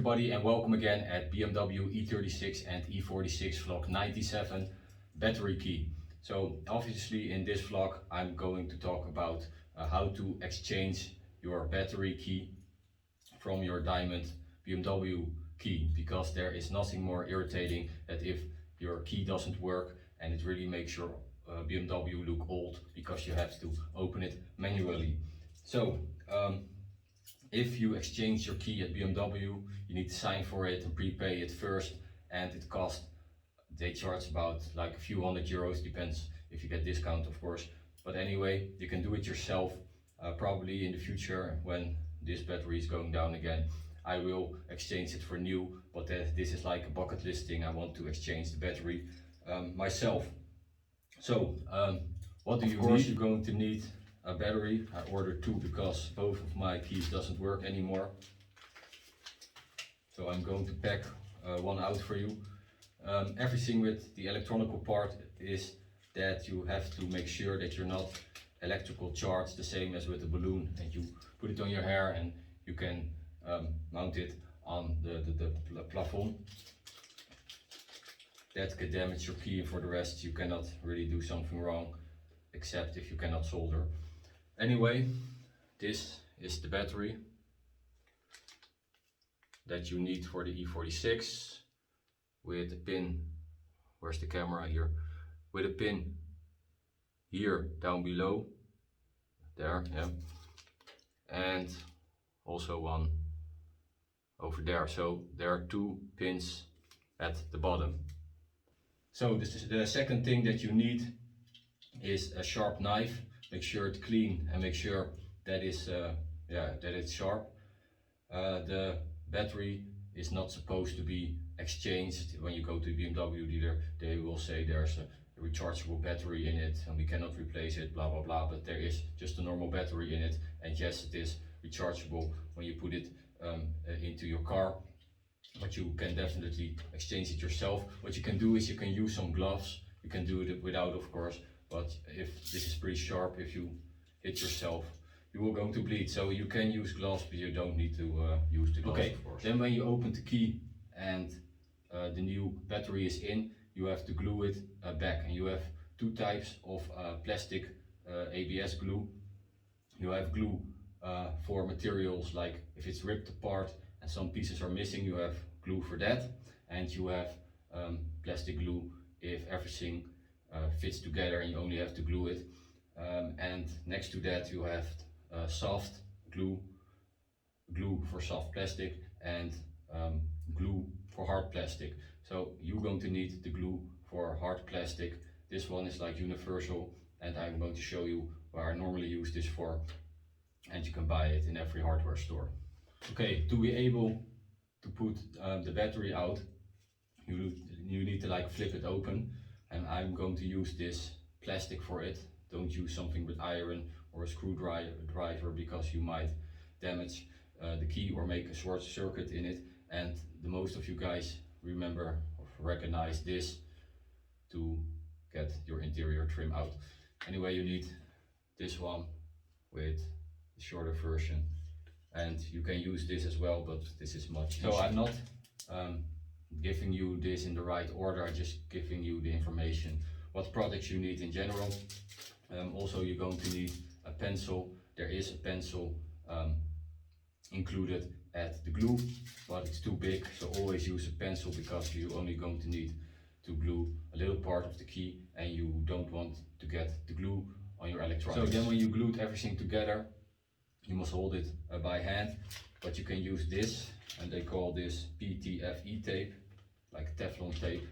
everybody and welcome again at BMW E36 and E46 vlog 97 battery key. So obviously in this vlog I'm going to talk about how to exchange your battery key from your diamond BMW key, because there is nothing more irritating than if your key doesn't work and it really makes your BMW look old because you have to open it manually. So if you exchange your key at BMW, you need to sign for it and prepay it first, and it costs, they charge about like a few €100, depends if you get discount of course. But anyway, you can do it yourself. Probably in the future when this battery is going down again, I will exchange it for new, but this is like a bucket list thing. I want to exchange the battery myself. So what do you need? You're going to need a battery. I ordered two because both of my keys doesn't work anymore. So I'm going to pack one out for you. Everything with the electronical part is that you have to make sure that you're not electrical charged, the same as with the balloon, and you put it on your hair and you can mount it on the plafond. That could damage your key, and for the rest you cannot really do something wrong, except if you cannot solder. Anyway, this is the battery that you need for the E46, with a pin, where's the camera here, with a pin here down below, there, yeah, and also one over there. So there are two pins at the bottom. So this is the second thing that you need is a sharp knife. Make sure it's clean and make sure that is that it's sharp. The battery is not supposed to be exchanged. When you go to the BMW dealer, they will say there's a rechargeable battery in it and we cannot replace it, blah blah blah, but there is just a normal battery in it, and yes, it is rechargeable when you put it into your car, but you can definitely exchange it yourself. What you can do is you can use some gloves. You can do it without, of course, but if this is pretty sharp, if you hit yourself, you will going to bleed. So you can use gloves, but you don't need to use the gloves, of course. Then when you open the key and the new battery is in, you have to glue it back. And you have two types of plastic ABS glue. You have glue for materials, like if it's ripped apart and some pieces are missing, you have glue for that. And you have plastic glue if everything fits together and you only have to glue it. And next to that you have soft glue for soft plastic, and glue for hard plastic. So you're going to need the glue for hard plastic. This one is like universal, and I'm going to show you where I normally use this for, and you can buy it in every hardware store. Okay, to be able to put the battery out, you need to like flip it open, and I'm going to use this plastic for it. Don't use something with iron or a screwdriver, because you might damage the key or make a short circuit in it. And the most of you guys remember or recognize this to get your interior trim out. Anyway, you need this one with the shorter version, and you can use this as well, but this is much easier. So I'm not giving you this in the right order, I'm just giving you the information, what products you need in general. Also you're going to need a pencil. There is a pencil included at the glue, but it's too big, so always use a pencil, because you're only going to need to glue a little part of the key and you don't want to get the glue on your electronics. So then when you glued everything together, you must hold it by hand, but you can use this, and they call this PTFE tape, like Teflon tape.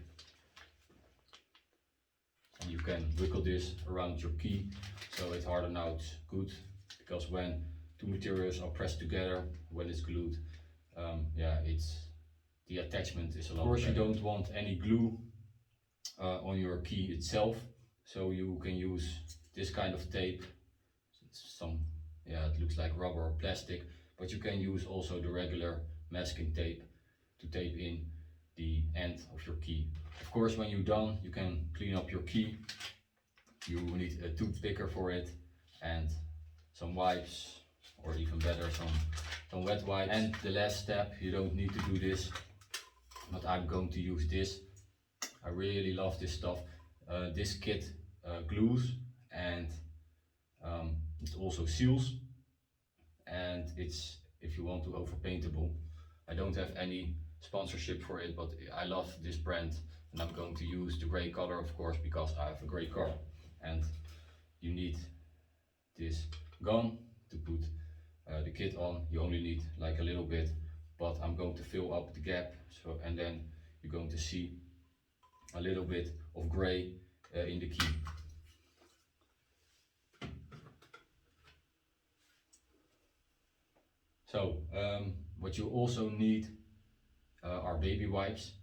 And you can wiggle this around your key so it hardens out good, because when two materials are pressed together, when it's glued, the attachment is a lot better. Of course, you don't want any glue on your key itself, so you can use this kind of tape. It looks like rubber or plastic, but you can use also the regular masking tape to tape in the end of your key. Of course, when you're done, you can clean up your key. You need a toothpicker for it and some wipes, or even better, some some wet wipes. And the last step, you don't need to do this, but I'm going to use this. I really love this stuff. This kit glues and it also seals, and it's, if you want to, overpaintable. I don't have any sponsorship for it, but I love this brand, and I'm going to use the gray color, of course, because I have a gray car. And you need this gun to put the kit on. You only need like a little bit, but I'm going to fill up the gap, so, and then you're going to see a little bit of gray in the key. So what you also need are baby wipes,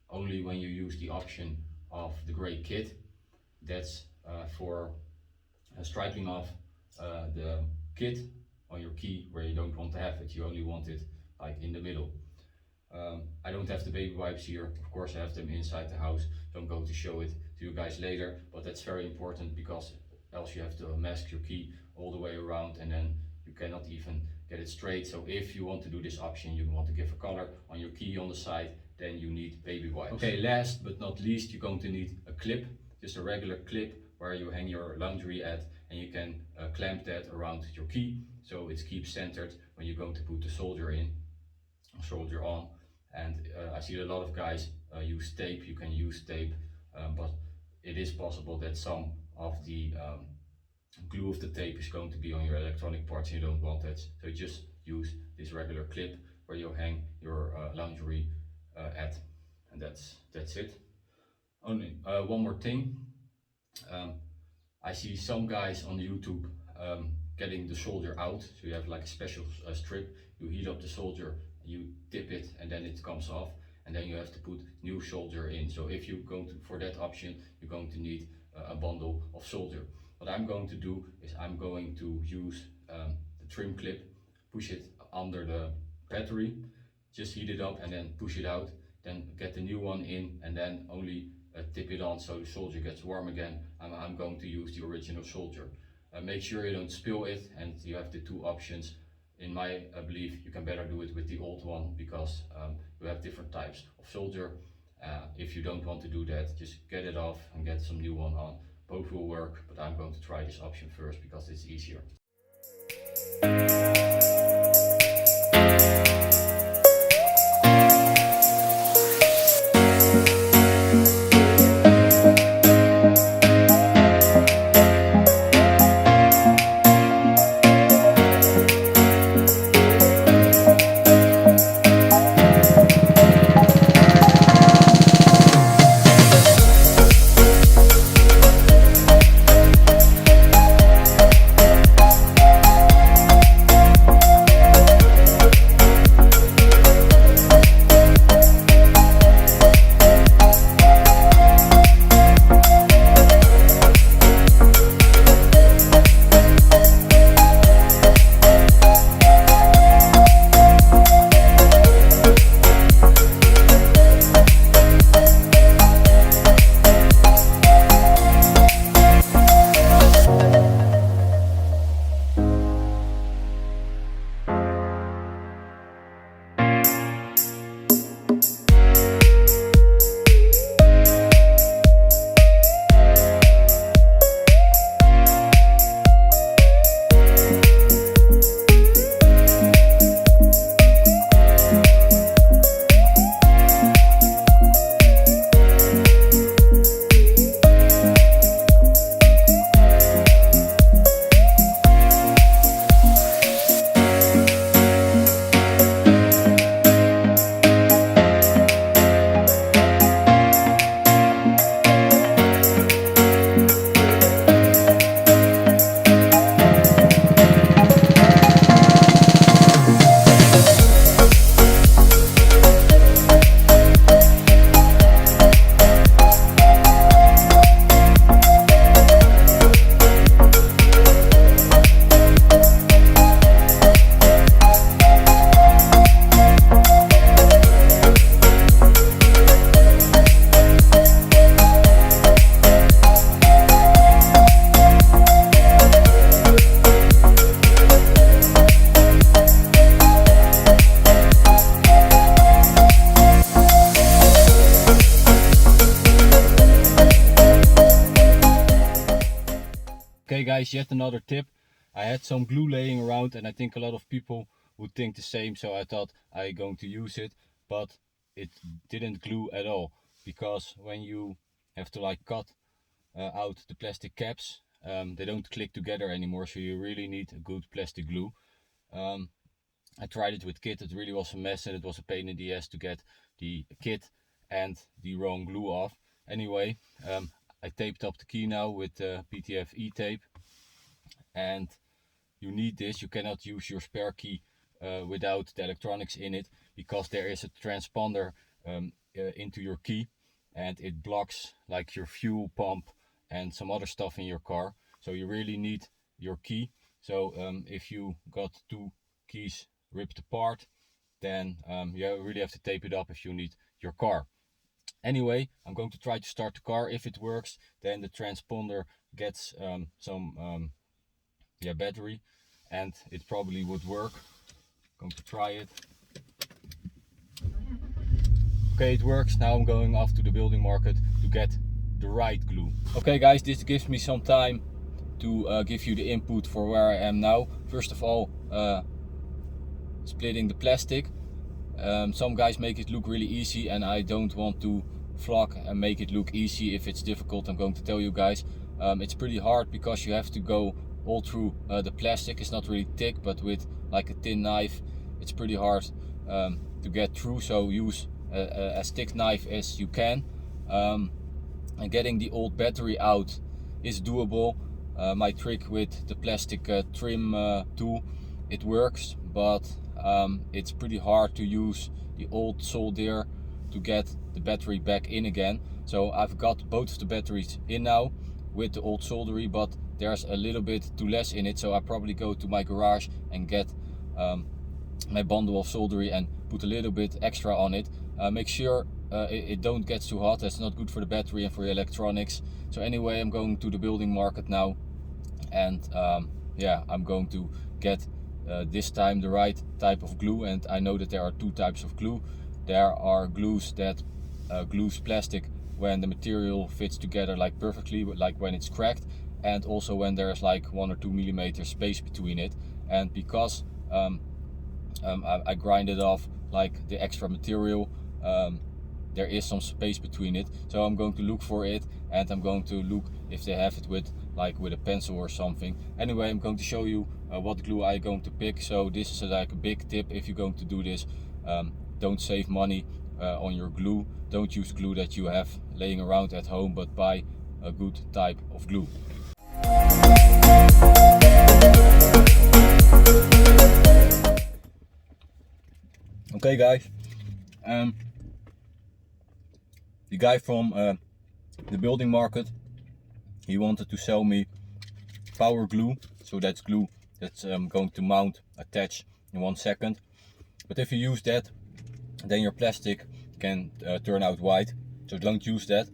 only when you use the option of the gray kit. That's for striking off the kit on your key where you don't want to have it. You only want it like in the middle. I don't have the baby wipes here. Of course I have them inside the house, so I'm going to show it to you guys later, but that's very important because else you have to mask your key all the way around and then you cannot even get it straight. So if you want to do this option, you want to give a color on your key on the side, then you need baby wipes. Okay, last but not least, you're going to need a clip, just a regular clip where you hang your laundry at, and you can clamp that around your key so it keeps centered when you're going to put the solder in, solder on. And I see a lot of guys use tape. You can use tape, but it is possible that some of the glue of the tape is going to be on your electronic parts and you don't want that. So just use this regular clip where you hang your laundry at, and that's it. Only one more thing. I see some guys on YouTube getting the solder out. So you have like a special strip, you heat up the solder, you dip it, and then it comes off, and then you have to put new solder in. So if you're going to, for that option, you're going to need a bundle of solder. What I'm going to do is I'm going to use the trim clip, push it under the battery, just heat it up and then push it out, then get the new one in, and then only tip it on so the solder gets warm again. I'm going to use the original solder. Make sure you don't spill it, and you have the two options. In my belief, you can better do it with the old one because you have different types of solder. If you don't want to do that, just get it off and get some new one on. Both will work, but I'm going to try this option first because it's easier. Okay guys, yet another tip. I had some glue laying around and I think a lot of people would think the same, so I thought I'm going to use it, but it didn't glue at all, because when you have to like cut out the plastic caps, they don't click together anymore, so you really need a good plastic glue. I tried it with kit, it really was a mess and it was a pain in the ass to get the kit and the wrong glue off. Anyway, I taped up the key now with PTF E-tape, and you need this. You cannot use your spare key without the electronics in it, because there is a transponder into your key and it blocks like your fuel pump and some other stuff in your car. So you really need your key. So if you got two keys ripped apart, then you really have to tape it up if you need your car. Anyway, I'm going to try to start the car. If it works, then the transponder gets some battery, and it probably would work. I'm going to try it. Okay, it works. Now I'm going off to the building market to get the right glue. Okay guys, this gives me some time to give you the input for where I am now. First of all, splitting the plastic. Some guys make it look really easy, and I don't want to vlog and make it look easy. If it's difficult, I'm going to tell you guys. It's pretty hard because you have to go all through the plastic. It's not really thick, but with like a thin knife, it's pretty hard to get through. So use as thick knife as you can. And getting the old battery out is doable. My trick with the plastic trim tool, it works, but it's pretty hard to use the old solder to get the battery back in again. So I've got both of the batteries in now with the old soldery, but there's a little bit too less in it, so I probably go to my garage and get my bundle of soldery and put a little bit extra on it. Make sure it don't get too hot. That's not good for the battery and for the electronics. So anyway, I'm going to the building market now, and yeah, I'm going to get this time the right type of glue. And I know that there are two types of glue. There are glues that glues plastic when the material fits together like perfectly, like when it's cracked, and also when there's like 1 or 2 millimeter space between it. And because I grind it off like the extra material, there is some space between it, so I'm going to look for it, and I'm going to look if they have it with a pencil or something. Anyway, I'm going to show you what glue I'm going to pick. So this is like a big tip if you're going to do this. Don't save money on your glue. Don't use glue that you have laying around at home, but buy a good type of glue. Okay guys, the guy from the building market, he wanted to sell me power glue. So that's glue that's going to mount, attach in 1 second. But if you use that, then your plastic can turn out white, so don't use that.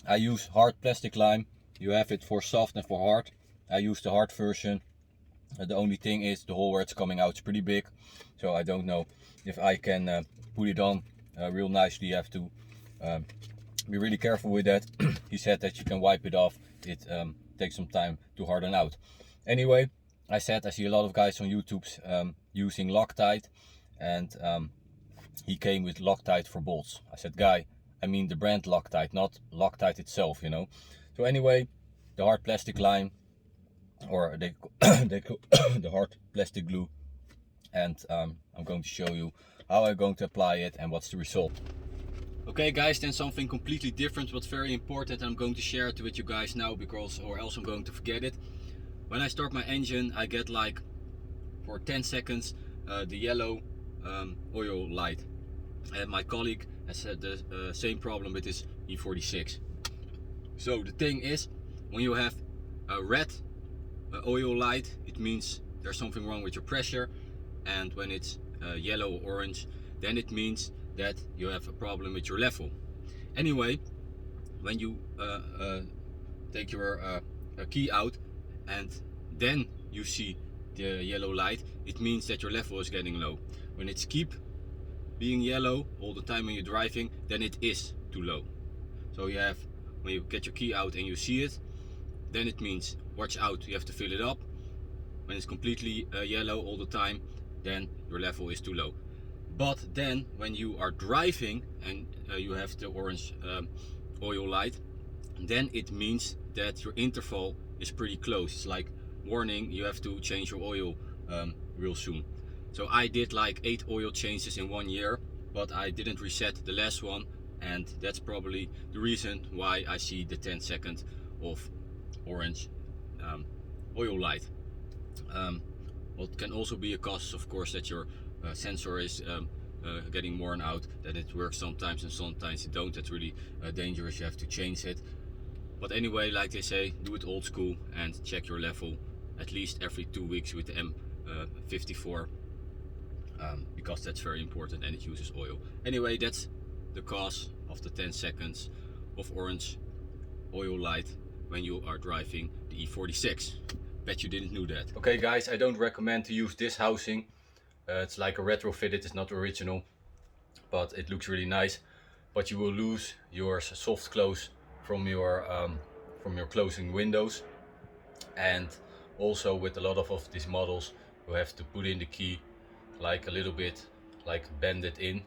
I use hard plastic lime. You have it for soft and for hard. I use the hard version. The only thing is the hole where it's coming out is pretty big, so I don't know if I can put it on real nicely. You have to be really careful with that. He said that you can wipe it off. It takes some time to harden out. Anyway, I said I see a lot of guys on YouTube using Loctite, and he came with Loctite for bolts. I said, guy, I mean the brand Loctite, not Loctite itself, you know. So anyway, the hard plastic lime, or they the hard plastic glue, and I'm going to show you how I'm going to apply it and what's the result. Okay guys, then something completely different but very important. I'm going to share it with you guys now, because or else I'm going to forget it. When I start my engine, I get like for 10 seconds the yellow oil light, and my colleague has had the same problem with his E46. So the thing is, when you have a red oil light, it means there's something wrong with your pressure, and when it's yellow or orange, then it means that you have a problem with your level. Anyway, when you take your key out and then you see the yellow light, it means that your level is getting low. When it's keep being yellow all the time when you're driving, then it is too low. So you have, when you get your key out and you see it, then it means watch out, you have to fill it up. When it's completely yellow all the time, then your level is too low. But then when you are driving and you have the orange oil light, then it means that your interval is pretty close. It's like warning, you have to change your oil real soon. So I did like 8 oil changes in 1 year, but I didn't reset the last one, and that's probably the reason why I see the 10 seconds of orange oil light. What can also be a cause, of course, that your sensor is getting worn out, that it works sometimes and sometimes it don't. That's really dangerous, you have to change it. But anyway, like they say, do it old school and check your level at least every 2 weeks with the M54, because that's very important and it uses oil. Anyway, that's the cause of the 10 seconds of orange oil light when you are driving the E46. Bet you didn't know that. Okay guys, I don't recommend to use this housing. It's like a retrofitted, it's not original, but it looks really nice. But you will lose your soft close from your closing windows, and also with a lot of these models you have to put in the key like a little bit, like bend it in,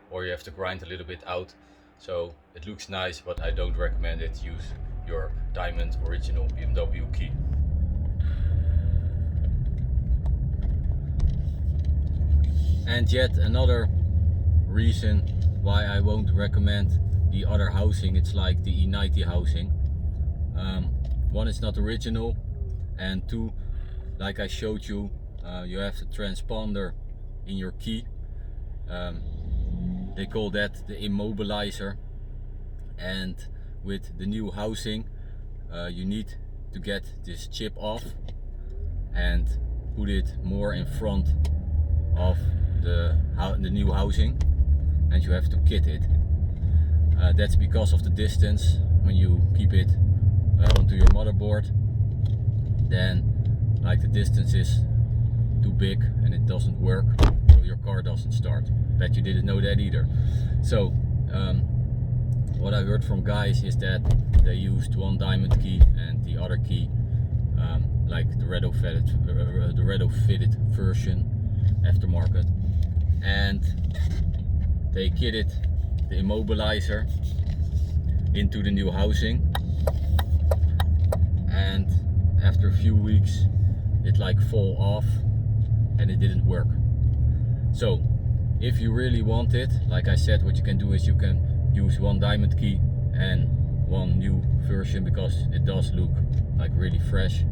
or you have to grind a little bit out. So it looks nice, but I don't recommend it. Use your diamond original BMW key. And yet another reason why I won't recommend the other housing, it's like the E90 housing. One, it's not original, and two, like I showed you, you have the transponder in your key. They call that the immobilizer, and with the new housing you need to get this chip off and put it more in front of the new housing, and you have to kit it. That's because of the distance. When you keep it onto your motherboard, then like the distance is too big and it doesn't work, so your car doesn't start. Bet you didn't know that either. So what I heard from guys is that they used one diamond key and the other key, like the retrofitted version aftermarket, and they kitted the immobilizer into the new housing, and after a few weeks it like fall off and it didn't work. So if you really want it, like I said, what you can do is you can use one diamond key and one new version, because it does look like really fresh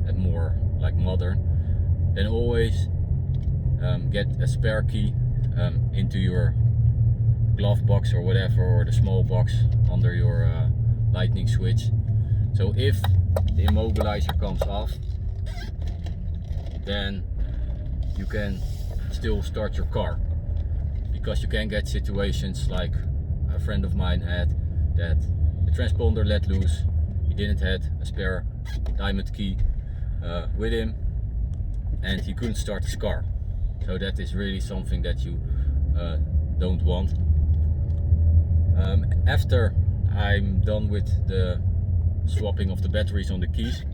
and more like modern. Then always get a spare key into your glove box or whatever, or the small box under your lightning switch. So if the immobilizer comes off, then you can still start your car, because you can get situations like a friend of mine had, that the transponder let loose, he didn't have a spare diamond key with him, and he couldn't start his car. So that is really something that you don't want. After I'm done with the swapping of the batteries on the keys,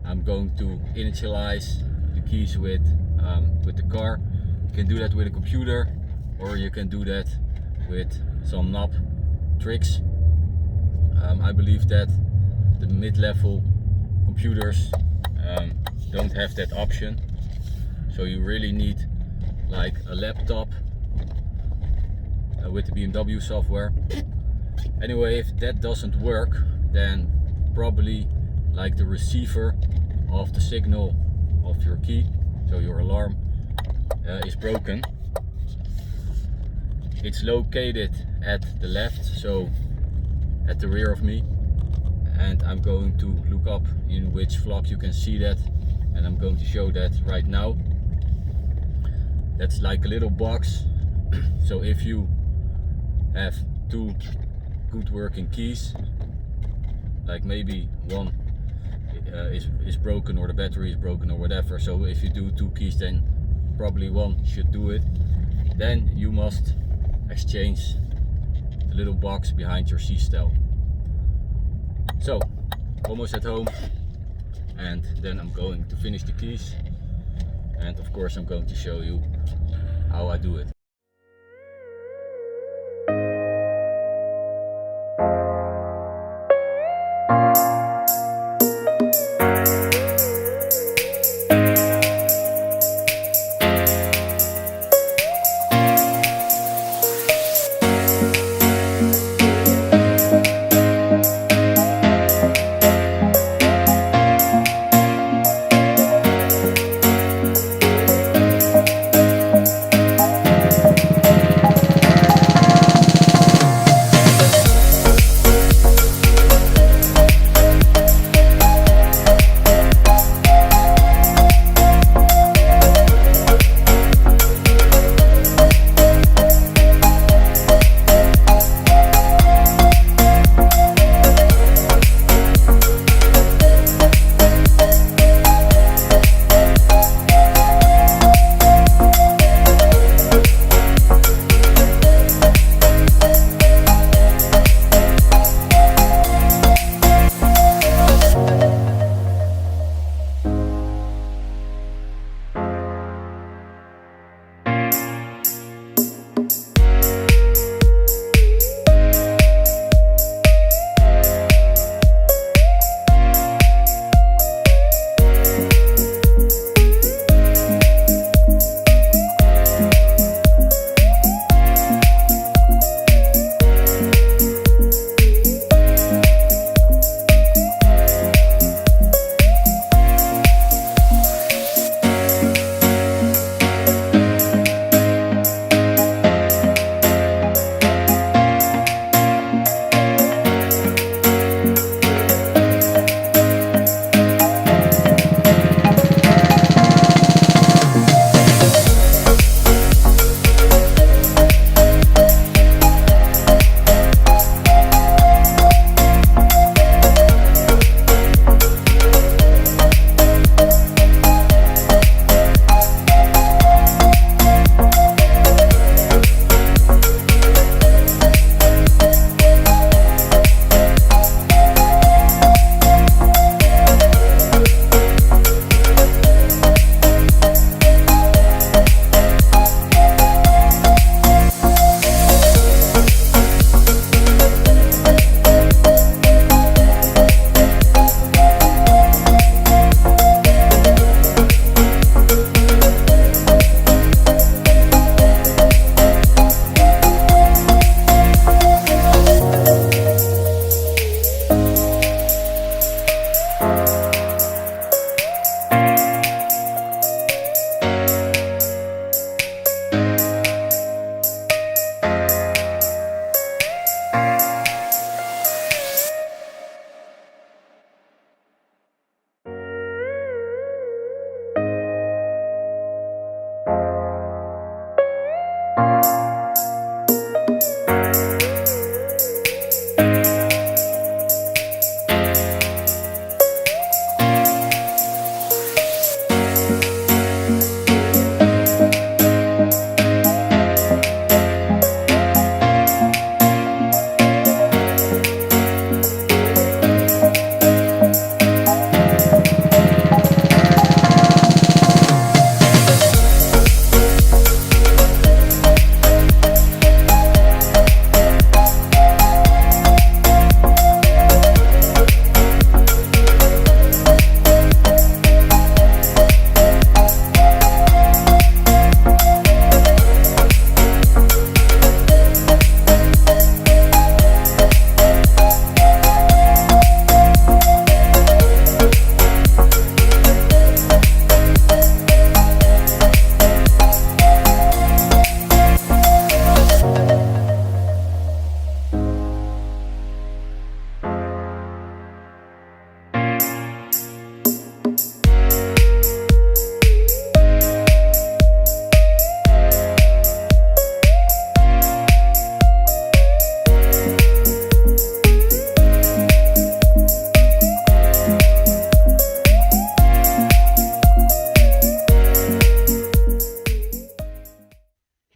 I'm going to initialize the keys with the car. You can do that with a computer, or you can do that with some knob tricks. I believe that the mid-level computers don't have that option, so you really need like a laptop with the BMW software. Anyway, if that doesn't work, then probably like the receiver of the signal of your key, so your alarm, is broken. It's located at the left, so at the rear of me, and I'm going to look up in which vlog you can see that, and I'm going to show that right now. That's like a little box. So if you have two good working keys, like maybe one is broken or the battery is broken or whatever, so if you do two keys, then probably one should do it. Then you must exchange the little box behind your C-style. So almost at home, and then I'm going to finish the keys, and of course I'm going to show you how I do it.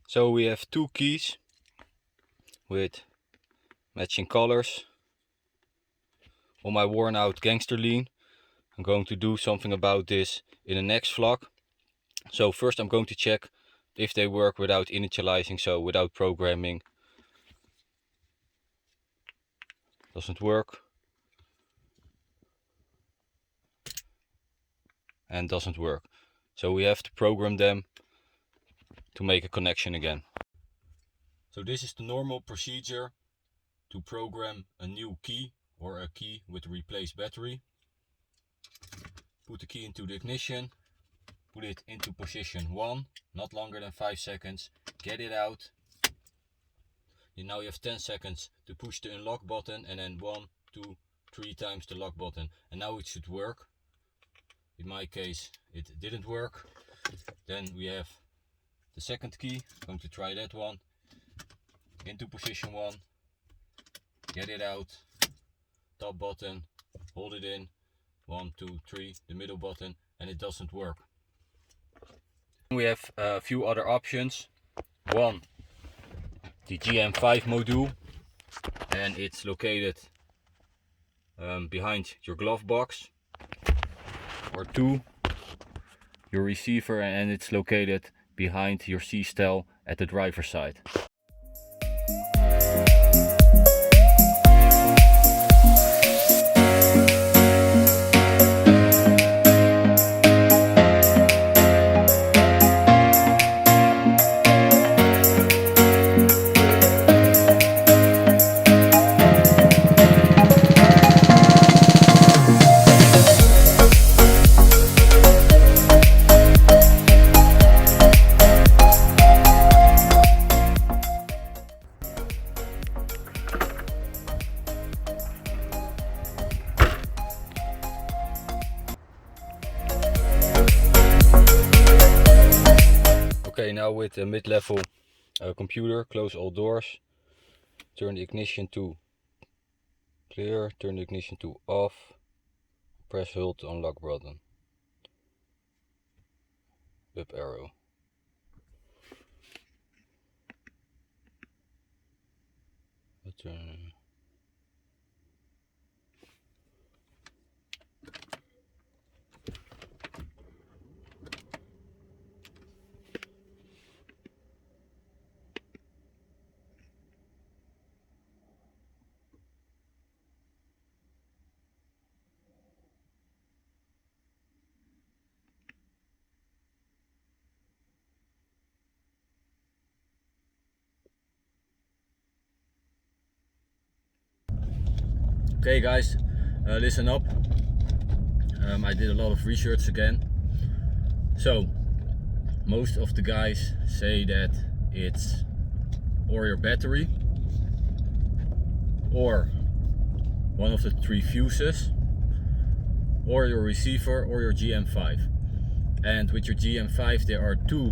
So we have two keys with matching colors. on my worn out gangster lean. I'm going to do something about this in the next vlog. So first I'm going to check if they work without initializing, so without programming. Doesn't work. And doesn't work. So we have to program them to make a connection again. So this is the normal procedure to program a new key or a key with a replaced battery. Put the key into the ignition, put it into position 1, not longer than 5 seconds, get it out. And now you have 10 seconds to push the unlock button and then 1, 2, 3 times the lock button. And now it should work. In my case it didn't work. Then we have the second key, I'm going to try that one. Into position 1, get it out, top button, hold it in, 1, 2, 3, the middle button, and it doesn't work. We have a few other options. One, the GM5 module, and it's located behind your glove box. Or 2, your receiver, and it's located behind your C-style at the driver's side. Okay, now with the mid-level computer, close all doors, turn the ignition to clear, turn the ignition to off, press hold to unlock button, up arrow. Turn. Okay guys, listen up. I did a lot of research again. So most of the guys say that it's or your battery or one of the 3 fuses or your receiver or your GM5. And with your GM5 there are 2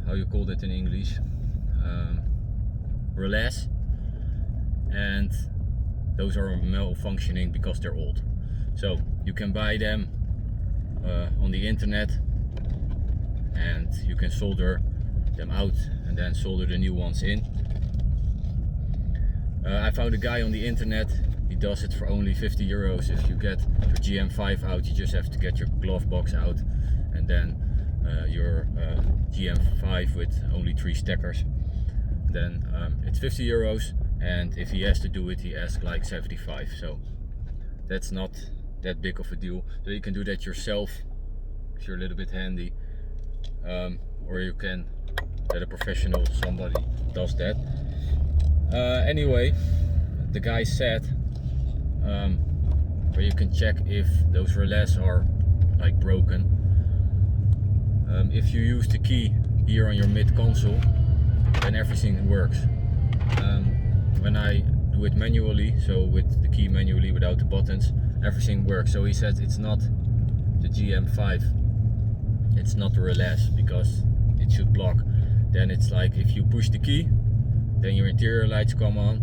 how you call that in English, relais, and those are malfunctioning because they're old. So you can buy them on the internet and you can solder them out and then solder the new ones in. I found a guy on the internet, he does it for only 50 euros. If you get your GM5 out, you just have to get your glove box out and then your GM5 with only 3 stackers. Then it's 50 euros. And if he has to do it, he asks like 75. So that's not that big of a deal. So you can do that yourself if you're a little bit handy, or you can get a professional, somebody does that. Anyway, the guy said where you can check if those relais are like broken. If you use the key here on your mid console, then everything works. When I do it manually, so with the key manually without the buttons, everything works. So he said it's not the GM5, it's not the relais, because it should block. Then it's like if you push the key, then your interior lights come on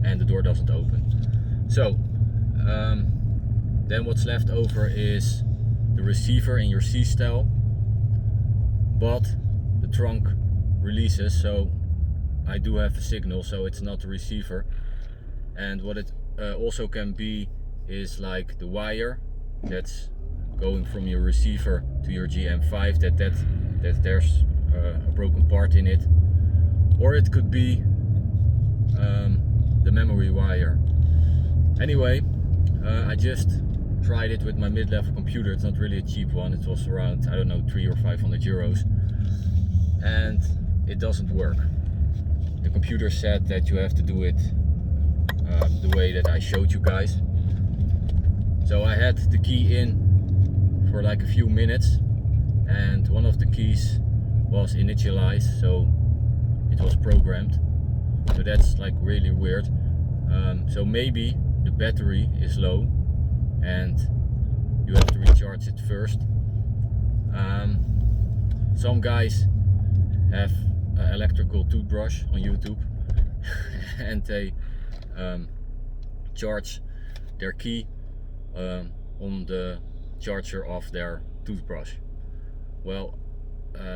and the door doesn't open. So then what's left over is the receiver in your C-style, but the trunk releases, so I do have a signal, so it's not the receiver. And what it also can be is like the wire that's going from your receiver to your GM5, that there's a broken part in it, or it could be the memory wire. Anyway, I just tried it with my mid-level computer. It's not really a cheap one. It was around, I don't know, 300 or 500 euros, and it doesn't work. The computer said that you have to do it the way that I showed you guys. So I had the key in for like a few minutes, and one of the keys was initialized, so it was programmed. So that's like really weird. So maybe the battery is low and you have to recharge it first. Some guys have an electrical toothbrush on YouTube and they charge their key on the charger of their toothbrush. Well,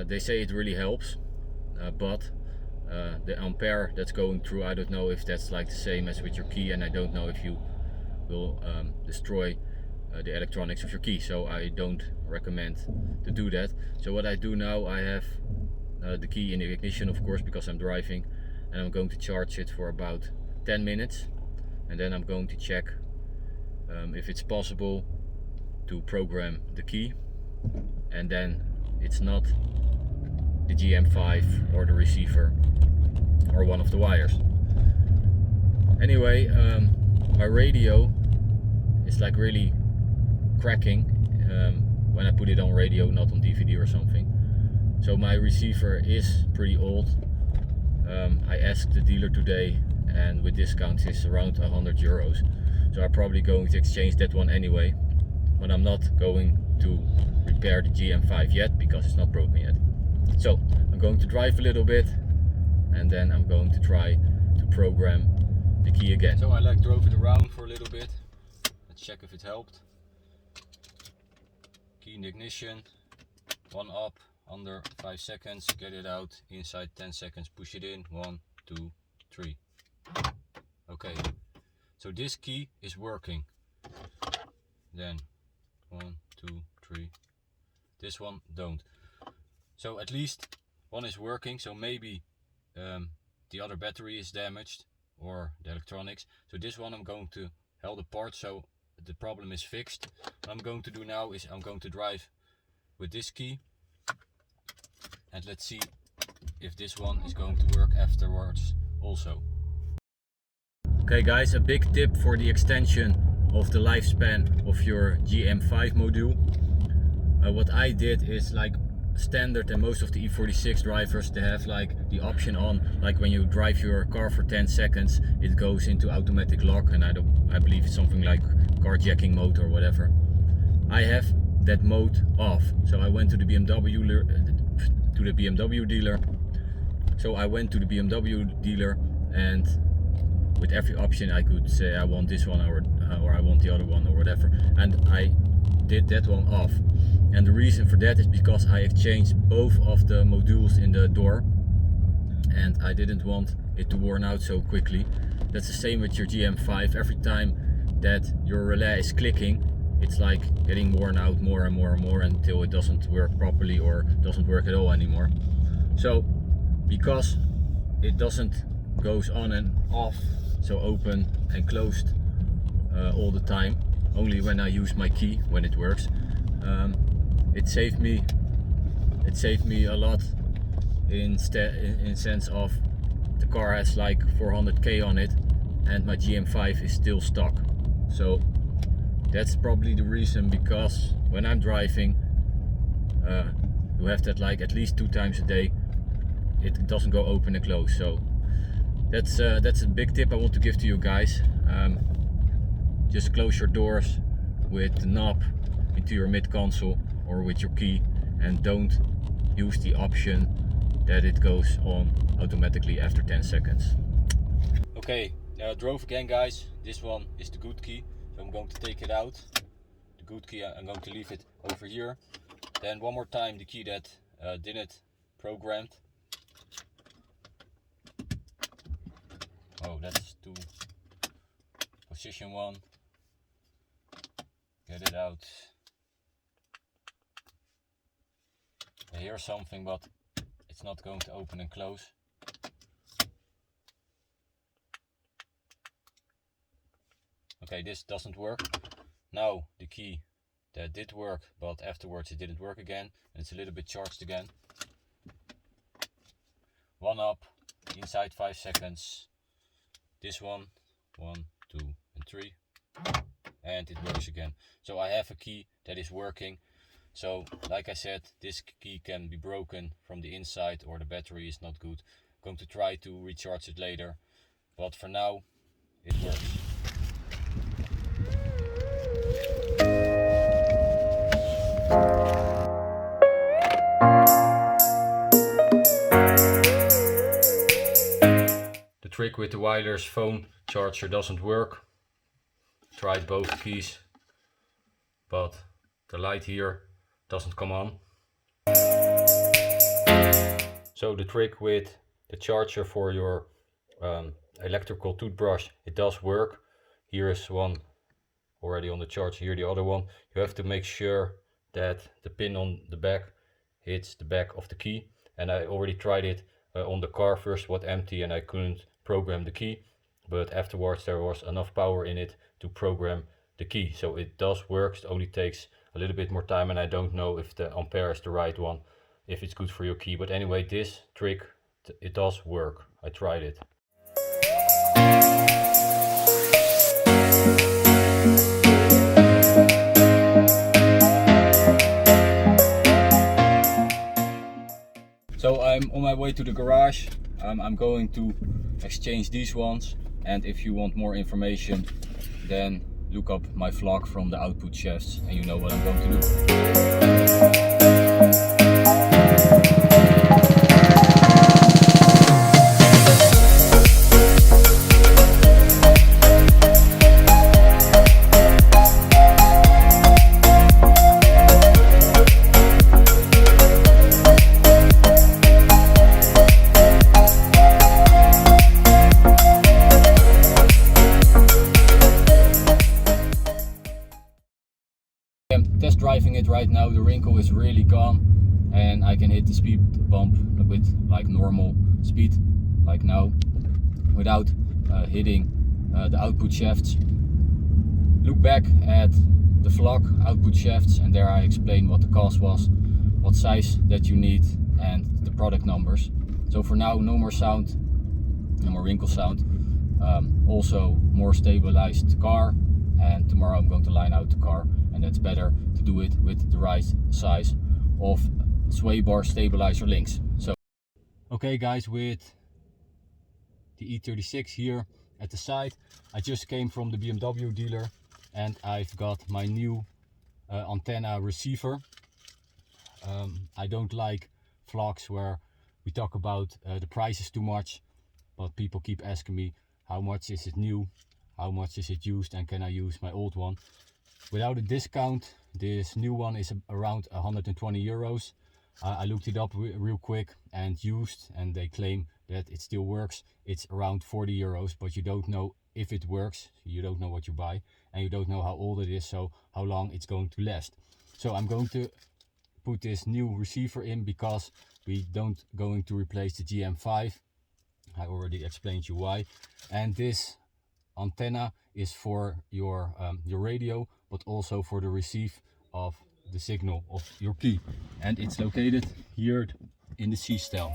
they say it really helps, but the ampere that's going through, I don't know if that's like the same as with your key, and I don't know if you will destroy the electronics of your key, so I don't recommend to do that. So what I do now, I have the key in the ignition, of course, because I'm driving, and I'm going to charge it for about 10 minutes, and then I'm going to check if it's possible to program the key, and then it's not the GM5 or the receiver or one of the wires. Anyway, my radio is like really cracking when I put it on radio, not on DVD or something. So my receiver is pretty old. I asked the dealer today, and with discounts it's around 100 euros. So I'm probably going to exchange that one anyway, but I'm not going to repair the GM5 yet because it's not broken yet. So I'm going to drive a little bit, and then I'm going to try to program the key again. So I like drove it around for a little bit. Let's check if it helped. Key in the ignition, one up, under 5 seconds, get it out, inside 10 seconds, push it in, 1, 2, 3. Okay, so this key is working. Then 1, 2, 3. This one don't. So at least one is working, so maybe the other battery is damaged, or the electronics. So this one I'm going to held apart, so the problem is fixed. What I'm going to do now is I'm going to drive with this key, and let's see if this one is going to work afterwards also. Okay guys, a big tip for the extension of the lifespan of your GM5 module. What I did is, like standard and most of the E46 drivers, they have like the option on, like when you drive your car for 10 seconds it goes into automatic lock, and I believe it's something like carjacking mode or whatever. I have that mode off, so I went to the BMW dealer. So I went to the BMW dealer, and with every option I could say I want this one or I want the other one or whatever, and I did that one off. And the reason for that is because I exchanged both of the modules in the door, and I didn't want it to worn out so quickly. That's the same with your GM5. Every time that your relay is clicking, it's like getting worn out more and more and more until it doesn't work properly or doesn't work at all anymore. So because it doesn't goes on and off, so open and closed all the time, only when I use my key when it works, it saved me a lot in sense of the car has like 400k on it and my GM5 is still stock. So that's probably the reason, because when I'm driving you have that like at least 2 times a day, it doesn't go open and close. So that's a big tip I want to give to you guys. Just close your doors with the knob into your mid console or with your key, and don't use the option that it goes on automatically after 10 seconds. Okay, drove again guys. This one is the good key, so I'm going to take it out. The good key, I'm going to leave it over here. Then one more time the key that didn't programmed. Oh, that's too position 1, get it out. I hear something, but it's not going to open and close. Okay, this doesn't work. Now the key that did work, but afterwards it didn't work again, and it's a little bit charged again. 1 up, inside 5 seconds. This one, 1, 2 and 3, and it works again. So I have a key that is working. So like I said, this key can be broken from the inside, or the battery is not good. I'm going to try to recharge it later, but for now it works. The trick with the wireless phone charger doesn't work. Tried both keys, but the light here doesn't come on. So the trick with the charger for your electrical toothbrush, it does work. Here is one already on the charge, here the other one. You have to make sure that the pin on the back hits the back of the key. And I already tried it on the car. First was empty and I couldn't program the key, but afterwards there was enough power in it to program the key. So it does work, it only takes a little bit more time, and I don't know if the ampere is the right one, if it's good for your key. But anyway, this trick, it does work. I tried it. So I'm on my way to the garage. I'm going to exchange these ones, and if you want more information, then look up my vlog from the output shafts and you know what I'm going to do. I'm test driving it right now. The wrinkle is really gone and I can hit the speed bump with like normal speed, like now, without hitting the output shafts. Look back at the vlog output shafts, and there I explain what the cost was, what size that you need, and the product numbers. So for now, no more sound, no more wrinkle sound. Also more stabilized car, and tomorrow I'm going to line out the car, and it's better to do it with the right size of swaybar stabilizer links. So okay guys, with the E36 here at the side, I just came from the BMW dealer and I've got my new antenna receiver. I don't like vlogs where we talk about the prices too much, but people keep asking me how much is it new, how much is it used, and can I use my old one. Without a discount, this new one is around 120 euros. I looked it up real quick and used, and they claim that it still works. It's around 40 euros, but you don't know if it works. You don't know what you buy, and you don't know how old it is, so how long it's going to last. So I'm going to put this new receiver in because we don't going to replace the GM5. I already explained you why. And this antenna is for your radio, but also for the receive of the signal of your key, and it's located here in the C style.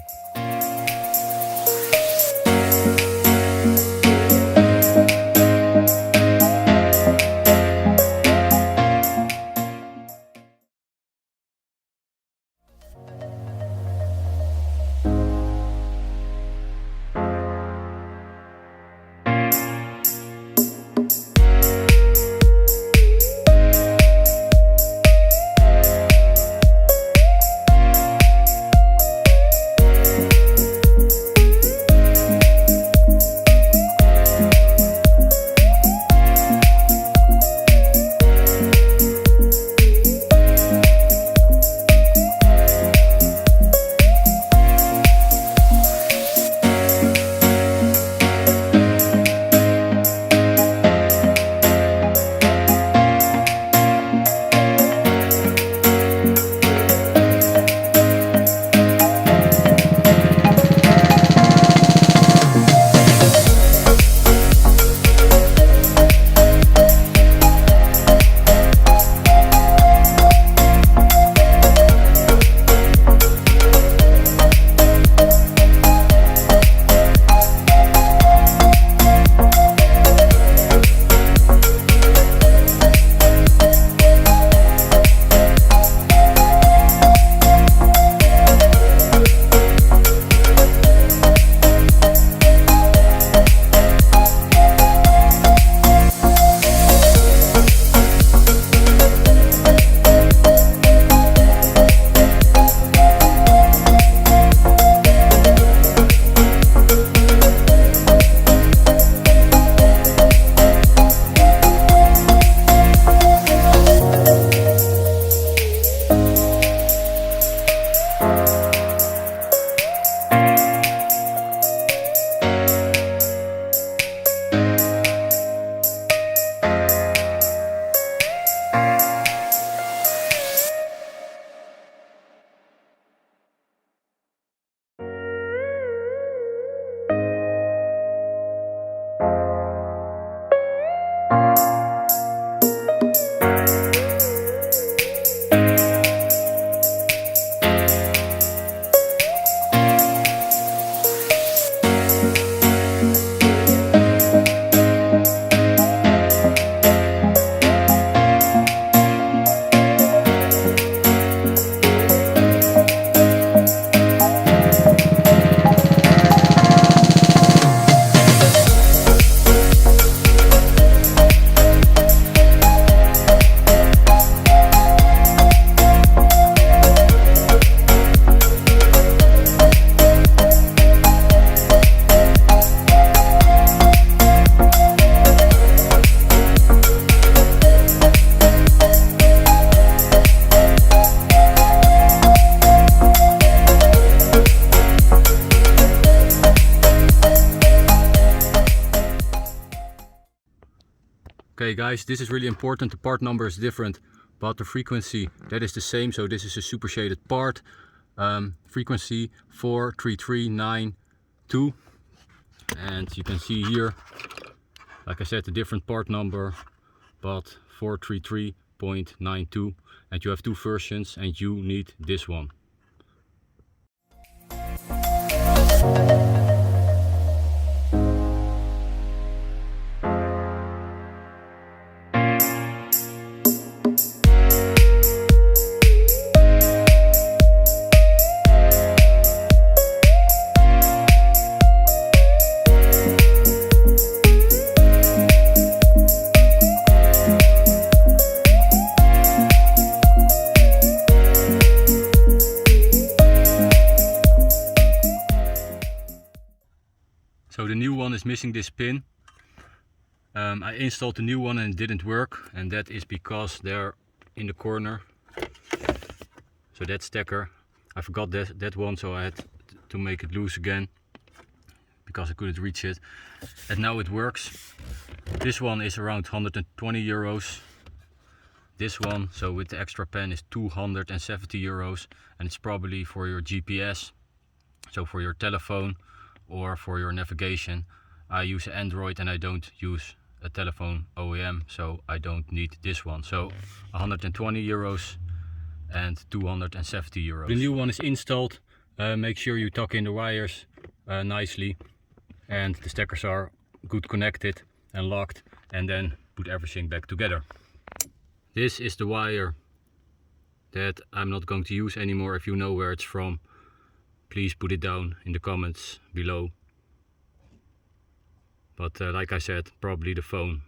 Okay guys, this is really important. The part number is different, but the frequency, that is the same. So this is a superseded part. Frequency 43392. And you can see here, like I said, a different part number, but 433.92. And you have two versions and you need this one. So the new one is missing this pin. I installed the new one and it didn't work, and that is because they're in the corner. So that stacker, I forgot that one, so I had to make it loose again because I couldn't reach it. And now it works. This one is around 120 euros. This one, so with the extra pen, is 270 euros, and it's probably for your GPS, so for your telephone or for your navigation. I use Android and I don't use a telephone OEM, so I don't need this one. So 120 euros and 270 euros. The new one is installed. Make sure you tuck in the wires nicely, and the stackers are good connected and locked, and then put everything back together. This is the wire that I'm not going to use anymore. If you know where it's from, please put it down in the comments below. But like I said, probably the phone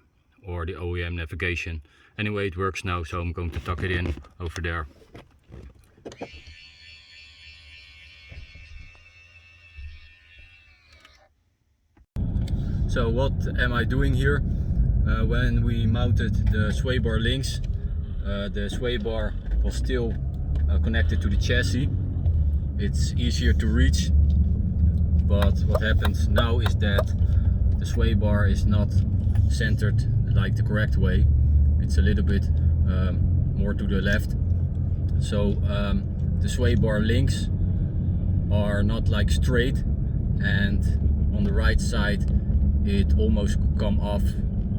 or the OEM navigation. Anyway, it works now, so I'm going to tuck it in over there. So what am I doing here? When we mounted the swaybar links, the swaybar was still connected to the chassis. It's easier to reach, but what happens now is that the swaybar is not centered like the correct way. It's a little bit more to the left. So the swaybar links are not like straight, and on the right side it almost come off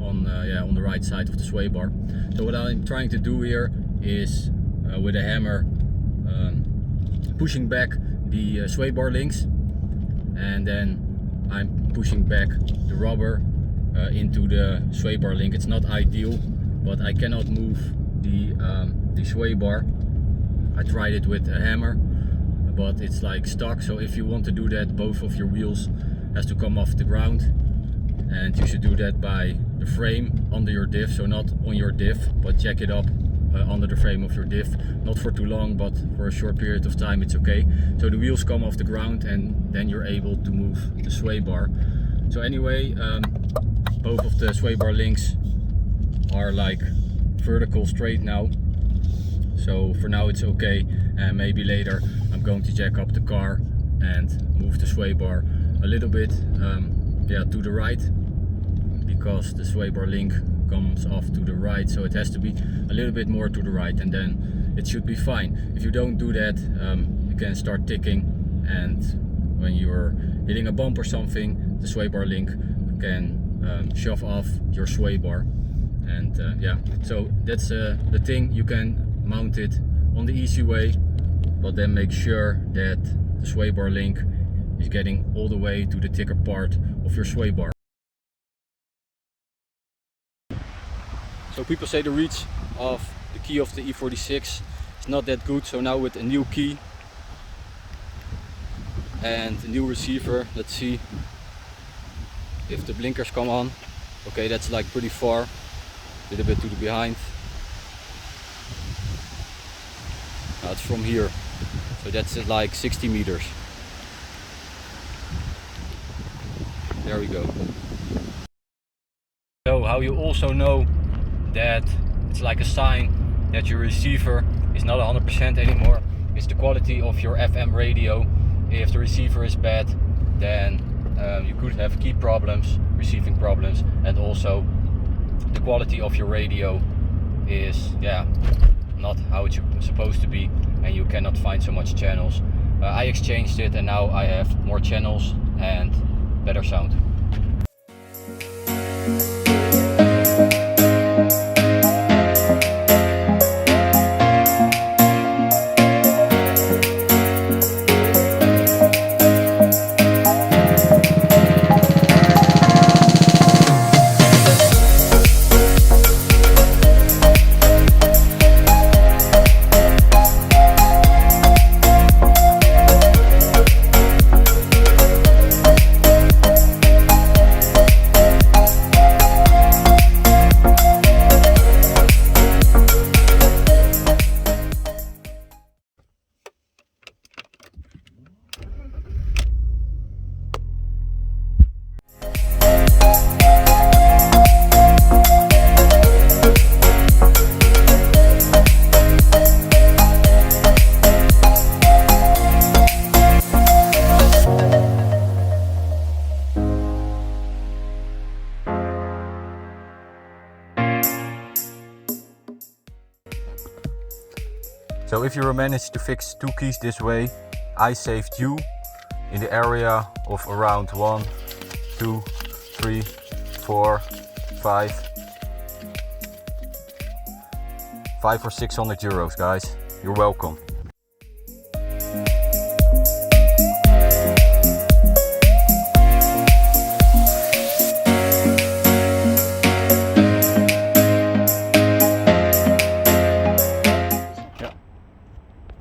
on the right side of the swaybar. So what I'm trying to do here is with a hammer pushing back the swaybar links, and then I'm pushing back the rubber into the swaybar link. It's not ideal, but I cannot move the swaybar. I tried it with a hammer, but it's like stuck. So if you want to do that, both of your wheels has to come off the ground, and you should do that by the frame under your diff. So not on your diff, but jack it up under the frame of your diff. Not for too long, but for a short period of time it's okay. So the wheels come off the ground, and then you're able to move the swaybar. So anyway, both of the swaybar links are like vertical straight now. So for now it's okay, and maybe later I'm going to jack up the car and move the swaybar a little bit to the right, because the swaybar link comes off to the right, so it has to be a little bit more to the right, and then it should be fine. If you don't do that, you can start ticking, and when you're hitting a bump or something, the swaybar link can shove off your swaybar. And so that's the thing. You can mount it on the easy way, but then make sure that the swaybar link is getting all the way to the thicker part of your swaybar. So people say the reach of the key of the E46 is not that good. So now with a new key and a new receiver, let's see if the blinkers come on. Okay, that's like pretty far, a little bit to the behind. Now it's from here, so that's like 60 meters. There we go. So how you also know that it's like a sign that your receiver is not 100% anymore is the quality of your FM radio. If the receiver is bad, then you could have key problems, receiving problems, and also the quality of your radio is not how it's supposed to be, and you cannot find so much channels. I exchanged it and now I have more channels and better sound. So if you manage to fix 2 keys this way, I saved you in the area of around 1, 2, 3, 4, 5 or 600 euros, guys. You're welcome.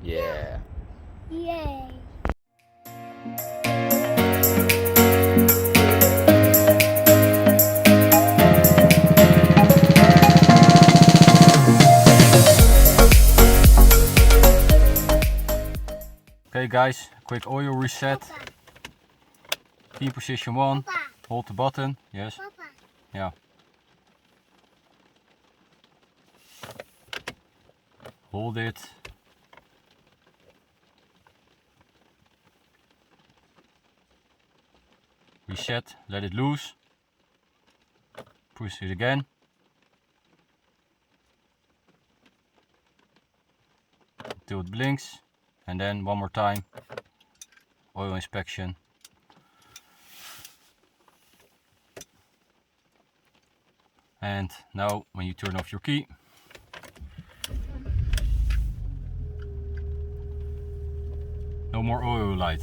Yeah. Yay. Okay guys, quick oil reset. Key position 1, Papa. hold the button, yes, Papa. yeah. Hold it. Reset, let it loose. Push it again. Until it blinks. And then one more time. Oil inspection. And now when you turn off your key, no more oil light.